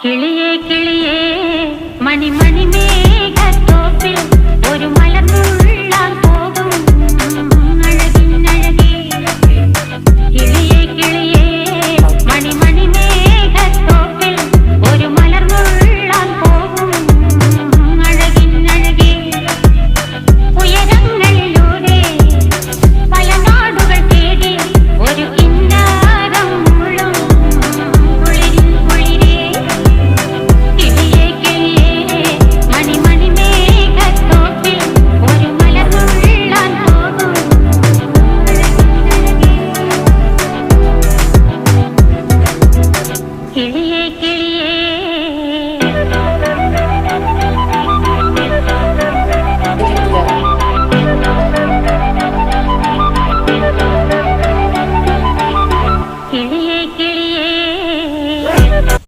കിളിയേ കിളിയേ മണിമണി മേഘത്തോപ്പിൽ ഒരു മലർന്നുള്ളാൻ പോകും അഴകിനഴകേ. കിളിയേ കിളിയേ മണിമണി മേഘത്തോപ്പിൽ ഒരു മലർന്നുള്ളാൻ പോകും അഴകിനഴകേ. ഉയരങ്ങളിലൂടെ പല നാടുകൾ തേടി ഒരു കിന്നാരം മുള്ളും കുളിരിൽ കുളിരേ. കിളിയേ കിളിയേ മണിമണി മേഘത്തോപ്പിൽ ഒരു മലർന്നുള്ളാൻ പോകും അഴകിനഴകേ. കിളിയേ കിളിയേ